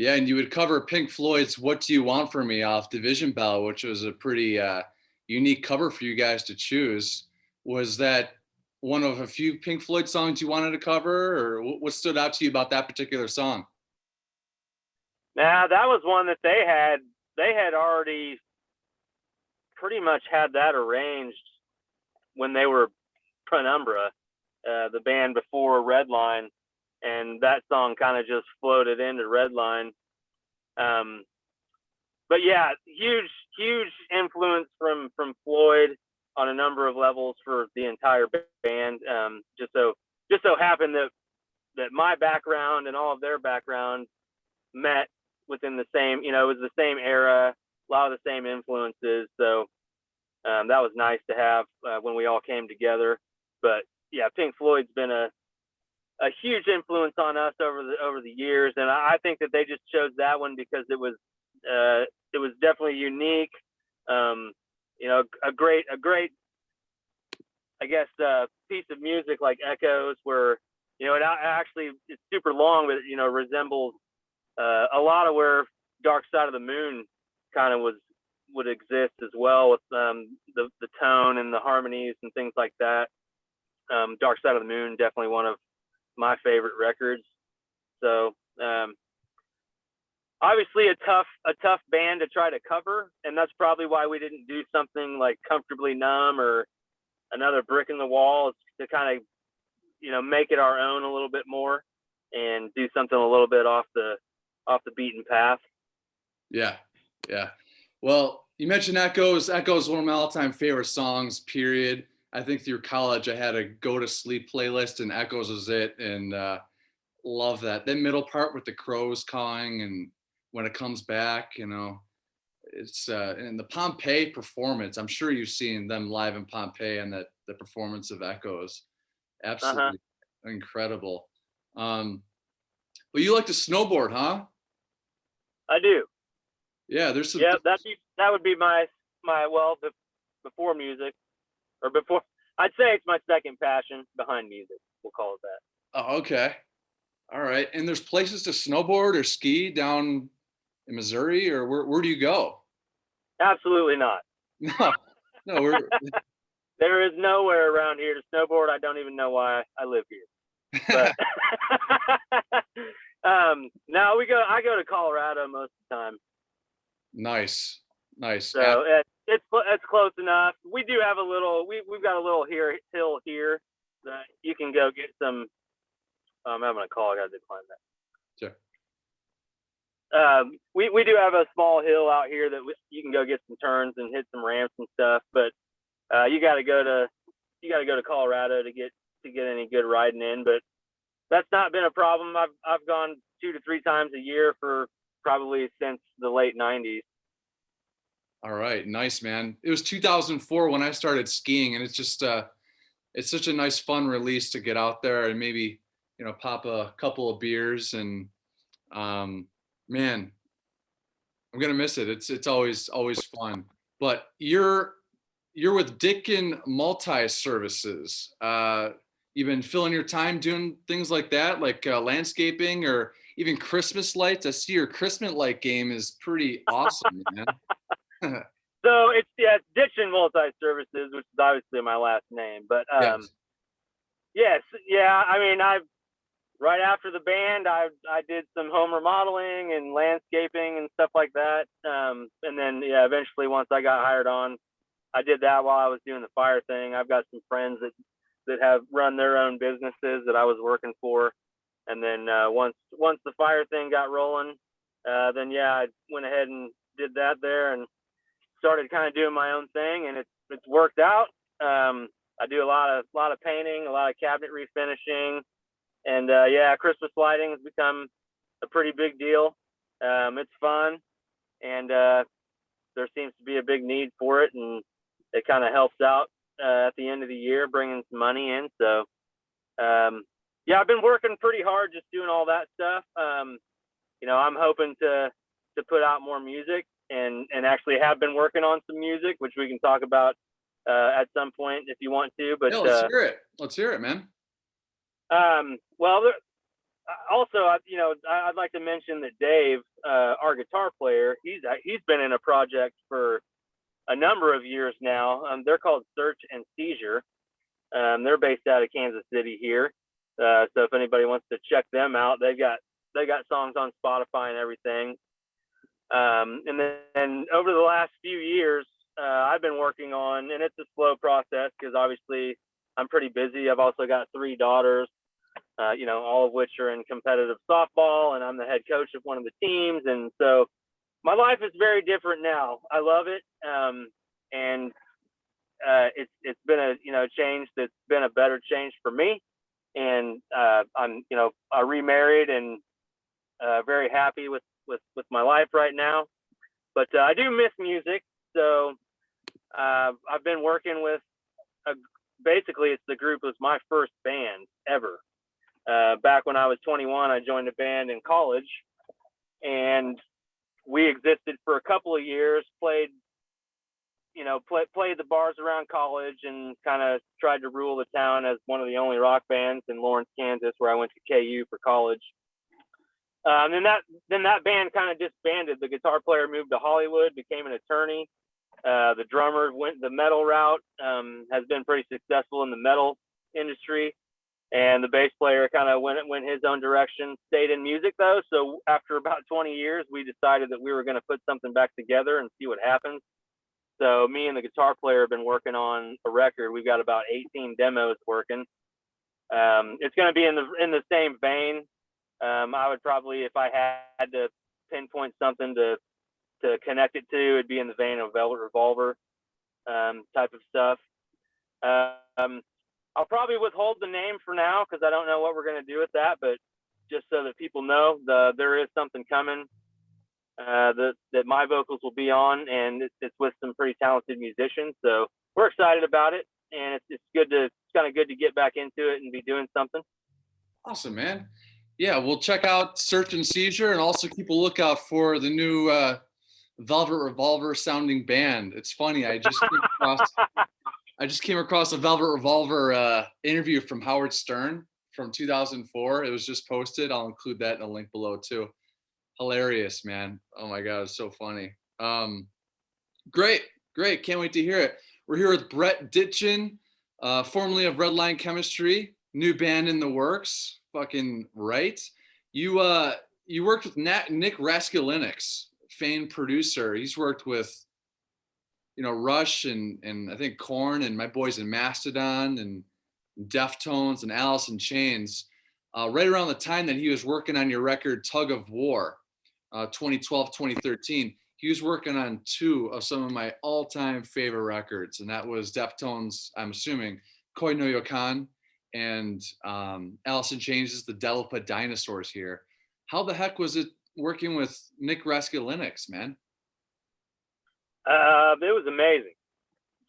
Yeah, and you would cover Pink Floyd's "What Do You Want From Me" off Division Bell, which was a pretty unique cover for you guys to choose. Was that one of a few Pink Floyd songs you wanted to cover, or what stood out to you about that particular song? Now, that was one that they had already pretty much had that arranged when they were Penumbra, the band before Redline, and that song kind of just floated into Redline. But yeah, huge influence from Floyd on a number of levels for the entire band. Just so happened that my background and all of their background met within the same, it was the same era, a lot of the same influences. So that was nice to have when we all came together. But yeah, Pink Floyd's been a huge influence on us over the years, and I think that they just chose that one because it was definitely unique. A great I guess piece of music like Echoes, where it's super long, but resembles a lot of where Dark Side of the Moon kind of would exist as well, with the tone and the harmonies and things like that. Dark Side of the Moon, definitely one of my favorite records. So obviously a tough band to try to cover, and that's probably why we didn't do something like Comfortably Numb or Another Brick in the Wall, to kind of make it our own a little bit more and do something a little bit off the beaten path. Yeah. Well, you mentioned Echoes. Echoes, one of my all-time favorite songs, period. I think through college I had a go to sleep playlist, and Echoes was it, and love that. That middle part with the crows cawing, and when it comes back, it's and the Pompeii performance. I'm sure you've seen them live in Pompeii, and the performance of Echoes, absolutely incredible. But you like to snowboard, huh? I do. Yeah, there's some. Yeah, that would be my before music, or before. I'd say it's my second passion behind music. We'll call it that. Oh, okay. All right. And there's places to snowboard or ski down in Missouri, or where do you go? Absolutely not. No. There is nowhere around here to snowboard. I don't even know why I live here. But no, I go to Colorado most of the time. Nice. So it's close enough. We do have we've got a little hill here that you can go get some. I'm having a call. I got to decline that. Sure. We do have a small hill out here that you can go get some turns and hit some ramps and stuff, but you got to go to Colorado to get any good riding in. But that's not been a problem. I've gone 2 to 3 times a year for probably since the late 90s. All right, nice, man. It was 2004 when I started skiing, and it's just it's such a nice, fun release to get out there and maybe pop a couple of beers, and man, I'm gonna miss it. It's always fun. But you're with Ditgen Multi-Services. You've been filling your time doing things like that, like landscaping or even Christmas lights. I see your Christmas light game is pretty awesome, man. So it's Ditgen Multi-Services, which is obviously my last name. But yes, yeah. I mean, right after the band, I did some home remodeling and landscaping and stuff like that. And then eventually once I got hired on, I did that while I was doing the fire thing. I've got some friends that have run their own businesses that I was working for. And then once the fire thing got rolling, then I went ahead and did that there and started kind of doing my own thing, and it's worked out. I do a lot of painting, a lot of cabinet refinishing, and Christmas lighting has become a pretty big deal. It's fun, and there seems to be a big need for it, and it kind of helps out at the end of the year, bringing some money in. So I've been working pretty hard just doing all that stuff. I'm hoping to put out more music, and actually have been working on some music, which we can talk about at some point if you want to. But let's hear it. Let's hear it, man. Well, Also, I'd like to mention that Dave, our guitar player, he's been in a project for a number of years now. They're called Search and Seizure. They're based out of Kansas City here. So if anybody wants to check them out, they got songs on Spotify and everything. And then over the last few years, I've been working on, and it's a slow process because obviously I'm pretty busy. I've also got 3 daughters, all of which are in competitive softball, and I'm the head coach of one of the teams. And so my life is very different now. I love it. And it's been a change that's been a better change for me. And I remarried and very happy with my life right now. But I do miss music. So I've been working with basically it's the group was my first band ever. Back when I was 21, I joined a band in college, and we existed for a couple of years, played the bars around college, and kind of tried to rule the town as one of the only rock bands in Lawrence, Kansas, where I went to KU for college. Then that band kind of disbanded. The guitar player moved to Hollywood, became an attorney. The drummer went the metal route, has been pretty successful in the metal industry. And the bass player kind of went his own direction, stayed in music though. So after about 20 years, we decided that we were going to put something back together and see what happens. So me and the guitar player have been working on a record. We've got about 18 demos working. It's going to be in the same vein. I would probably, if I had to pinpoint something to connect it to, it'd be in the vein of Velvet Revolver type of stuff. I'll probably withhold the name for now because I don't know what we're going to do with that, but just so that people know, there is something coming that my vocals will be on, and it's with some pretty talented musicians. So we're excited about it, and it's kind of good to get back into it and be doing something. Awesome, man. Yeah, we'll check out Search and Seizure, and also keep a lookout for the new Velvet Revolver sounding band. It's funny, I just came across a Velvet Revolver interview from Howard Stern from 2004. It was just posted. I'll include that in a link below too. Hilarious, man. Oh my God, it's so funny. Great. Can't wait to hear it. We're here with Brett Ditgen, formerly of Redline Chemistry, new band in the works. Fucking right. You worked with Nick Raskulinecz, famed producer. He's worked with Rush and I think Korn and my boys in Mastodon and Deftones and Alice in Chains. Right around the time that he was working on your record Tug of War, 2012, 2013, he was working on 2 of some of my all-time favorite records, and that was Deftones, I'm assuming, Koi no Yokan, and Alice in Chains' The Delpa Dinosaurs here. How the heck was it working with Nick Raskulinecz, man? It was amazing.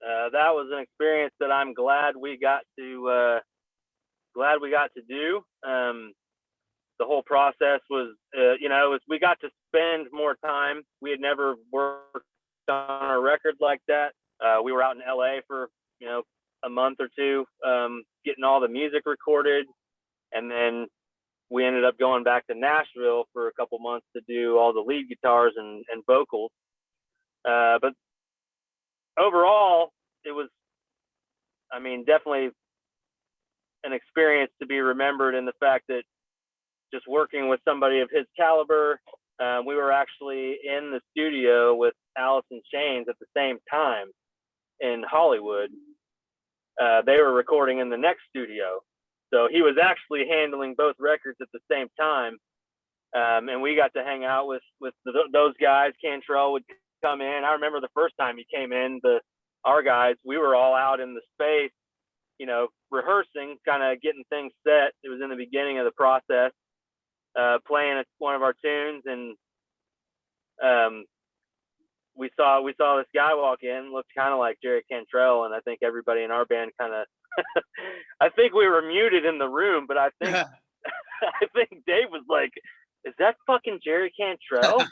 That was an experience that I'm glad we got to do. The whole process was, we got to spend more time. We had never worked on a record like that. We were out in LA for, a month or 2, getting all the music recorded. And then we ended up going back to Nashville for a couple months to do all the lead guitars and vocals. But overall, it was, definitely an experience to be remembered in the fact that just working with somebody of his caliber, we were actually in the studio with Alice in Chains at the same time in Hollywood. They were recording in the next studio. So he was actually handling both records at the same time. And we got to hang out with those guys. Cantrell would come in. I remember the first time he came in, our guys, we were all out in the space, rehearsing, kind of getting things set. It was in the beginning of the process, playing one of our tunes, and we saw this guy walk in, looked kind of like Jerry Cantrell, and I think everybody in our band kind of I think we were muted in the room, but I think I think Dave was like, "Is that fucking Jerry Cantrell?"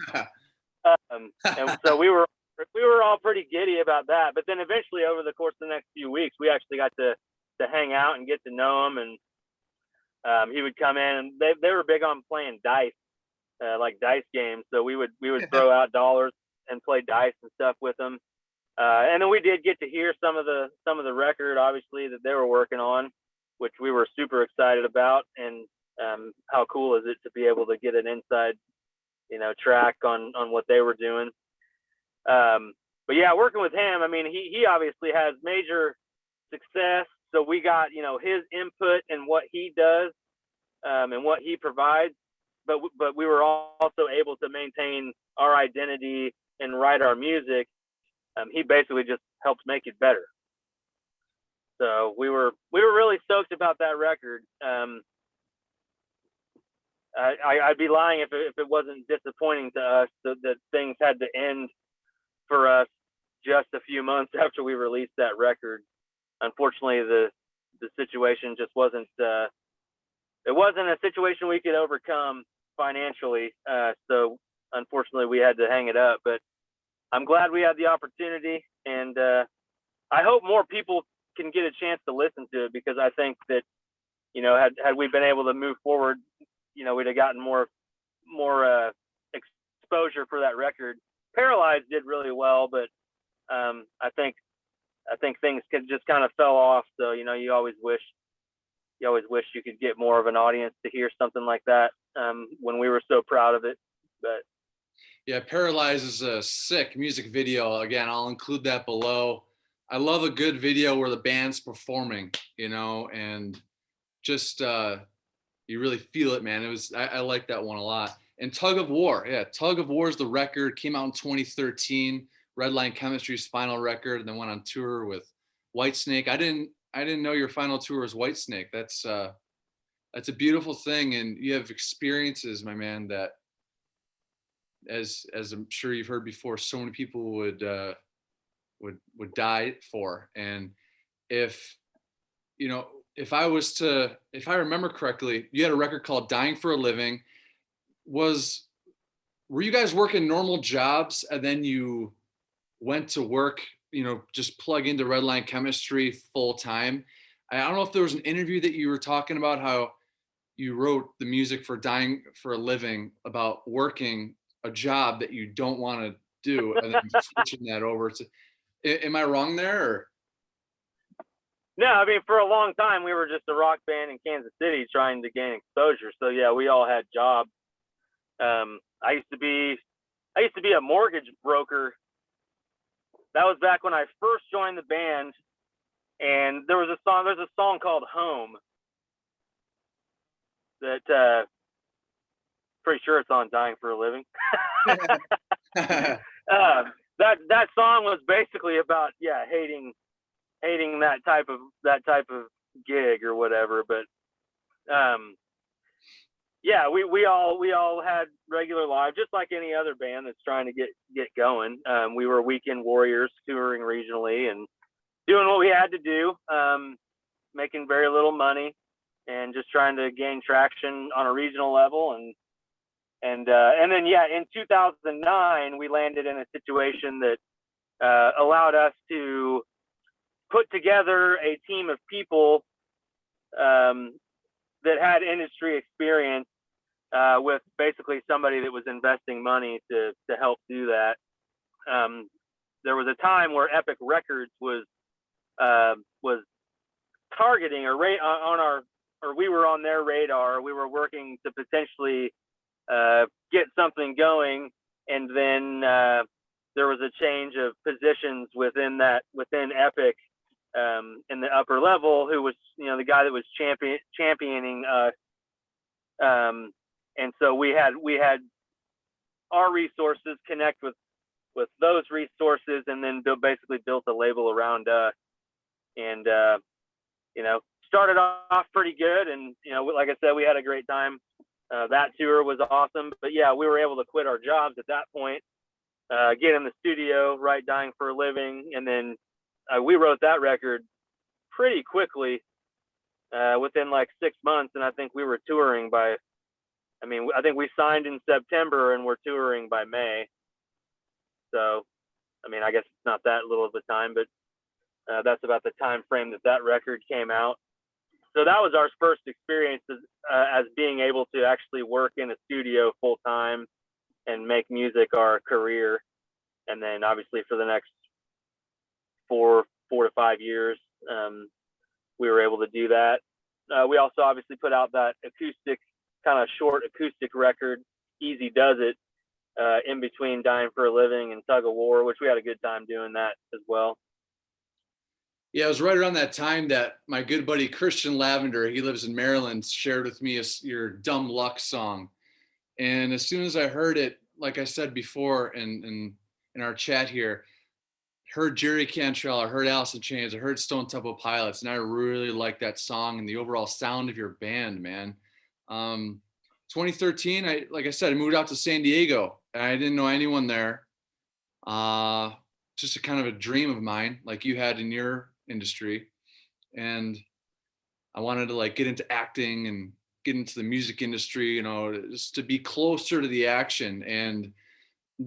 And so we were all pretty giddy about that. But then eventually, over the course of the next few weeks, we actually got to hang out and get to know him. And he would come in, and they were big on playing dice, like dice games. So we would throw out dollars and play dice and stuff with them. And then we did get to hear some of the record, obviously, that they were working on, which we were super excited about. And how cool is it to be able to get an inside, track on what they were doing. But yeah, working with him, I mean, he obviously has major success. So we got, his input and what he does, and what he provides. But we were also able to maintain our identity and write our music. He basically just helped make it better. So we were really stoked about that record. I'd be lying if it wasn't disappointing to us that things had to end for us just a few months after we released that record. Unfortunately, the situation just wasn't. It wasn't a situation we could overcome financially. So unfortunately, we had to hang it up. But I'm glad we had the opportunity, and I hope more people can get a chance to listen to it, because I think that, had we been able to move forward, we'd have gotten more exposure for that record. Paralyzed did really well, but I think things just kind of fell off. So you always wish you could get more of an audience to hear something like that, when we were so proud of it. But yeah, Paralyzed is a sick music video. Again, I'll include that below. I love a good video where the band's performing, and just you really feel it, man. I like that one a lot. And Tug of War, yeah, Tug of War is the record, came out in 2013. Redline Chemistry's final record, and then went on tour with Whitesnake. I didn't know your final tour was Whitesnake. That's a beautiful thing, and you have experiences, my man, that as I'm sure you've heard before, so many people would die for. And if I remember correctly, you had a record called Dying for a Living. Were you guys working normal jobs and then you went to work, just plug into Redline Chemistry full time? I don't know if there was an interview that you were talking about how you wrote the music for Dying for a Living about working a job that you don't want to do and then switching that over to. Am I wrong there? Or? No, I mean, for a long time we were just a rock band in Kansas City trying to gain exposure. So yeah, we all had jobs. I used to be a mortgage broker. That was back when I first joined the band, and there's a song called Home that pretty sure it's on Dying for a Living. That song was basically about hating that type of gig or whatever. But we all had regular lives, just like any other band that's trying to get going. We were weekend warriors touring regionally and doing what we had to do, making very little money and just trying to gain traction on a regional level. And then in 2009 we landed in a situation that allowed us to put together a team of people that had industry experience, with basically somebody that was investing money to help do that. There was a time where Epic Records was targeting or we were on their radar. We were working to potentially get something going, and then there was a change of positions within Epic, in the upper level, who was the guy that was championing us, and so we had our resources connect with those resources, and then basically built a label around us, and started off pretty good, and like I said, we had a great time. That tour was awesome, but we were able to quit our jobs at that point, get in the studio, write Dying for a Living, and then we wrote that record pretty quickly, within like 6 months, and I think we were touring I think we signed in September and we're touring by May. So, I guess it's not that little of a time, but that's about the time frame that record came out. so that was our first experience as being able to actually work in a studio full time and make music our career. And then obviously for the next 4 to 5 years, we were able to do that. We also obviously put out that acoustic, kind of short acoustic record, Easy Does It, in between Dying for a Living and Tug of War, which we had a good time doing that as well. Yeah, it was right around that time that my good buddy Christian Lavender, he lives in Maryland, shared with me your Dumb Luck song. And as soon as I heard it, like I said before in our chat here, heard Jerry Cantrell, I heard Alice in Chains, I heard Stone Temple Pilots, and I really liked that song and the overall sound of your band, man. 2013, like I said, I moved out to San Diego, and I didn't know anyone there. Just a kind of a dream of mine, like you had in your industry, and I wanted to like get into acting and get into the music industry, you know, just to be closer to the action. And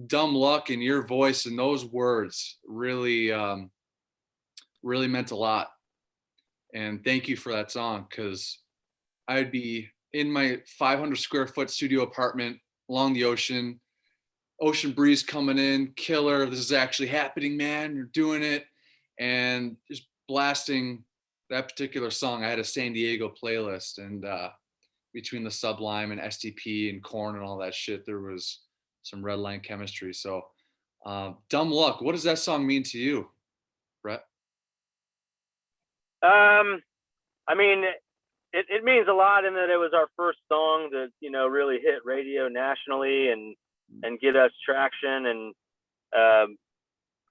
Dumb Luck and your voice and those words really really meant a lot. And thank you for that song, because I'd be in my 500 square foot studio apartment along the ocean breeze coming in, killer, this is actually happening, man, you're doing it, and just blasting that particular song. I had a San Diego playlist, and between the Sublime and STP and Korn and all that shit, there was some red line chemistry. So Dumb Luck, what does that song mean to you, Brett? I mean, it means a lot in that it was our first song that, you know, really hit radio nationally and get us traction and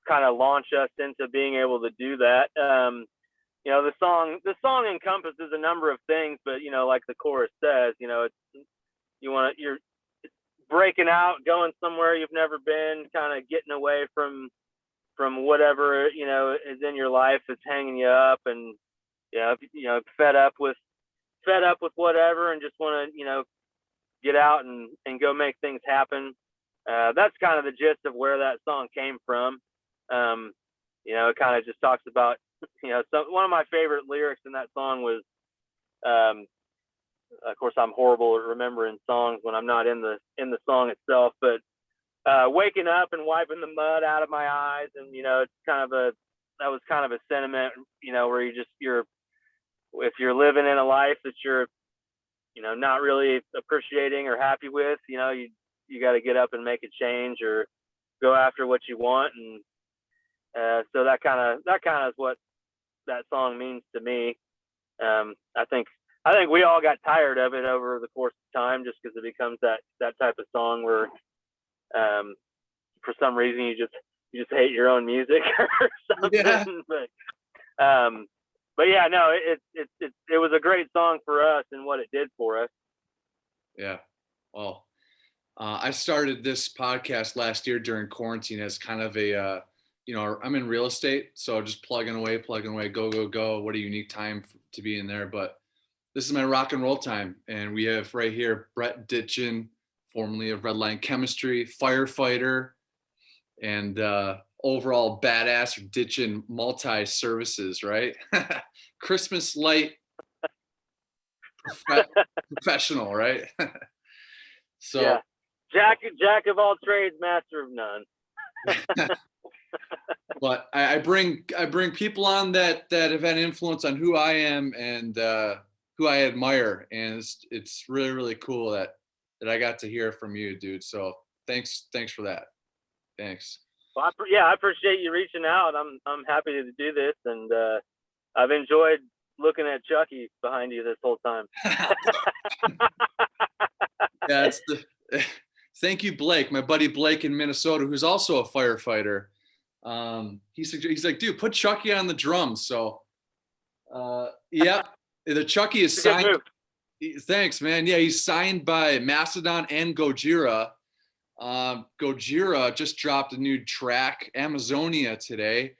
kind of launch us into being able to do that. You know, the song encompasses a number of things, but, you know, like the chorus says, you know, you're breaking out, going somewhere you've never been, kind of getting away from whatever, you know, is in your life that's hanging you up, and you know, fed up with whatever, and just want to, you know, get out and go make things happen. That's kind of the gist of where that song came from. You know, it kind of just talks about, you know, one of my favorite lyrics in that song was, of course, I'm horrible at remembering songs when I'm not in the song itself, but waking up and wiping the mud out of my eyes, and, you know, that was kind of a sentiment, you know, where if you're living in a life that you're, you know, not really appreciating or happy with, you know, you got to get up and make a change or go after what you want. And so that kind of is what that song means to me. I think we all got tired of it over the course of time, just because it becomes that type of song where for some reason you just hate your own music or something. Yeah. But yeah, no, it was a great song for us and what it did for us. Yeah. Well, I started this podcast last year during quarantine as kind of a, you know, I'm in real estate, so just plugging away, go. What a unique time to be in there. But this is my rock and roll time. And we have right here, Brett Ditgen, formerly of Redline Chemistry, Firefighter, and overall badass Ditgen Multi-Services, right? Christmas light professional, right? So yeah. Jack of all trades, master of none. But I bring people on that have had influence on who I am and who I admire, and it's really, really cool that I got to hear from you, dude. So thanks for that. Thanks. Well, I appreciate you reaching out. I'm happy to do this, and I've enjoyed looking at Chucky behind you this whole time. Yeah, thank you, Blake, my buddy Blake in Minnesota, who's also a firefighter. He's like, dude, put Chucky on the drums. So yeah, the Chucky is signed. Thanks, man. Yeah, he's signed by Mastodon and Gojira. Gojira just dropped a new track, Amazonia, today,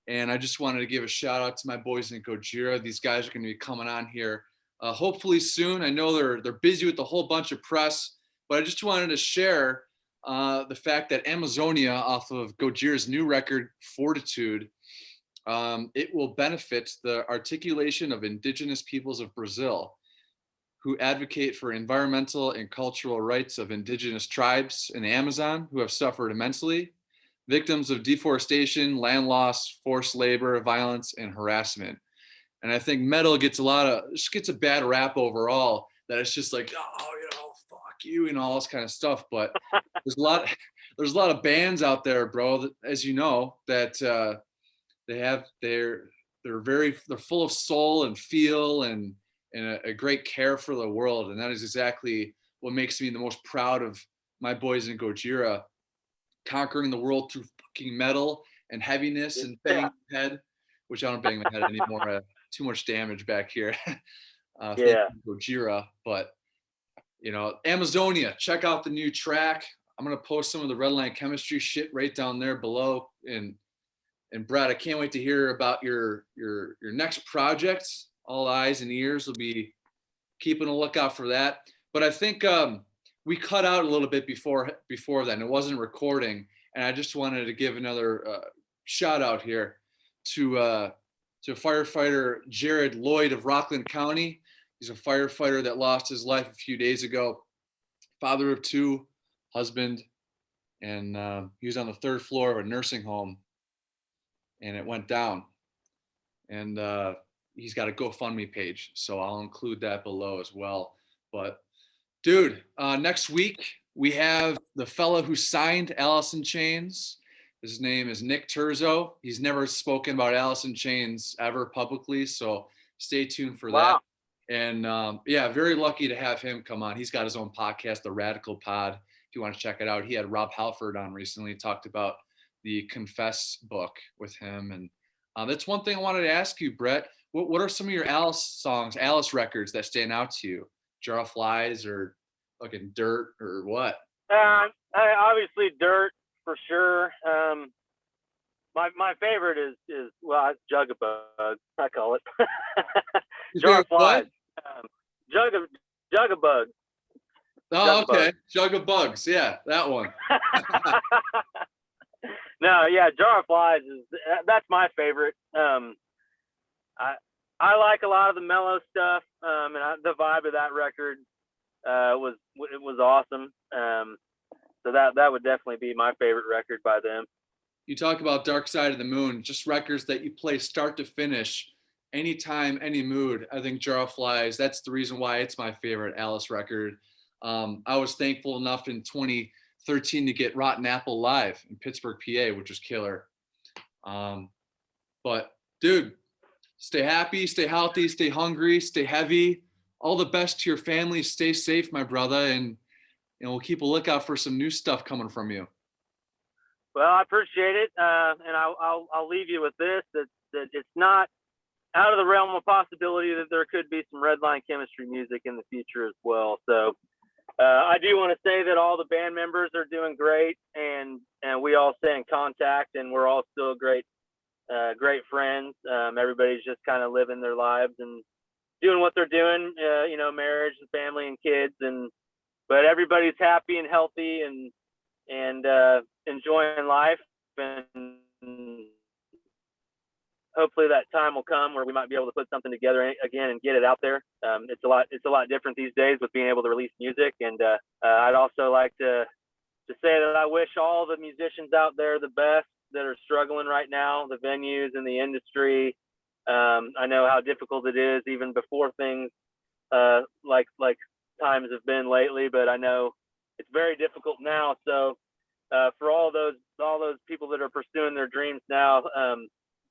and I just wanted to give a shout out to my boys in Gojira. These guys are going to be coming on here hopefully soon. I know they're busy with a whole bunch of press, but I just wanted to share the fact that Amazonia, off of Gojira's new record Fortitude, It will benefit the articulation of indigenous peoples of Brazil who advocate for environmental and cultural rights of indigenous tribes in the Amazon who have suffered immensely, victims of deforestation, land loss, forced labor, violence, and harassment. And I think metal gets a bad rap overall, that it's just like, oh, fuck you, and all this kind of stuff. But there's a lot of bands out there, bro, that, as you know, that they're full of soul and feel and a great care for the world. And that is exactly what makes me the most proud of my boys in Gojira, conquering the world through fucking metal and heaviness and banging my head, which I don't bang my head anymore. Too much damage back here. Thank you, Gojira. But, Amazonia, check out the new track. I'm going to post some of the Redline Chemistry shit right down there below. And Brad, I can't wait to hear about your next project. All eyes and ears will be keeping a lookout for that. But I think we cut out a little bit before then. It wasn't recording, and I just wanted to give another shout out here to firefighter Jared Lloyd of Rockland County. He's a firefighter that lost his life a few days ago. Father of two, husband, and he was on the third floor of a nursing home, and it went down. And he's got a GoFundMe page, so I'll include that below as well. But dude, next week we have the fella who signed Alice in Chains. His name is Nick Terzo. He's never spoken about Alice in Chains ever publicly, so stay tuned for that. And very lucky to have him come on. He's got his own podcast, The Radical Pod, if you want to check it out. He had Rob Halford on recently, talked about the Confess book with him. And that's one thing I wanted to ask you, Brett. What are some of your Alice songs, Alice records that stand out to you? Jar of Flies or fucking Dirt or what? Obviously Dirt for sure. My favorite is it's Jugabug, I call it. Jar of Flies. Jugabug. Oh, okay. Jug of Bugs. Yeah, that one. No, yeah, Jar of Flies that's my favorite. I like a lot of the mellow stuff, and the vibe of that record was awesome. So that would definitely be my favorite record by them. You talk about Dark Side of the Moon, just records that you play start to finish, anytime, any mood. I think Jar of Flies, that's the reason why it's my favorite Alice record. I was thankful enough in 2013 to get Rotten Apple live in Pittsburgh, PA, which was killer. But dude, stay happy, stay healthy, stay hungry, stay heavy. All the best to your family. Stay safe, my brother, and we'll keep a lookout for some new stuff coming from you. Well, I appreciate it, and I'll leave you with this: that it's not out of the realm of possibility that there could be some Redline Chemistry music in the future as well. So I do want to say that all the band members are doing great, and we all stay in contact, and we're all still great friends. Everybody's just kind of living their lives and doing what they're doing, marriage and family and kids, but everybody's happy and healthy and enjoying life, and hopefully that time will come where we might be able to put something together again and get it out there. It's a lot different these days with being able to release music, and I'd also like to say that I wish all the musicians out there the best that are struggling right now, the venues and the industry. I know how difficult it is even before things like times have been lately, but I know it's very difficult now. So for all those people that are pursuing their dreams now,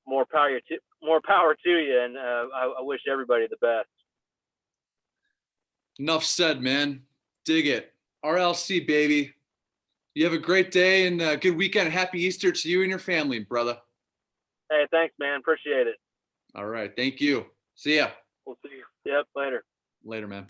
more power to you, and I wish everybody the best. Enough said, man. Dig it. RLC, baby. You have a great day and a good weekend. Happy Easter to you and your family, brother. Hey, thanks, man. Appreciate it. All right. Thank you. See ya. We'll see you. Yep. Later. Later, man.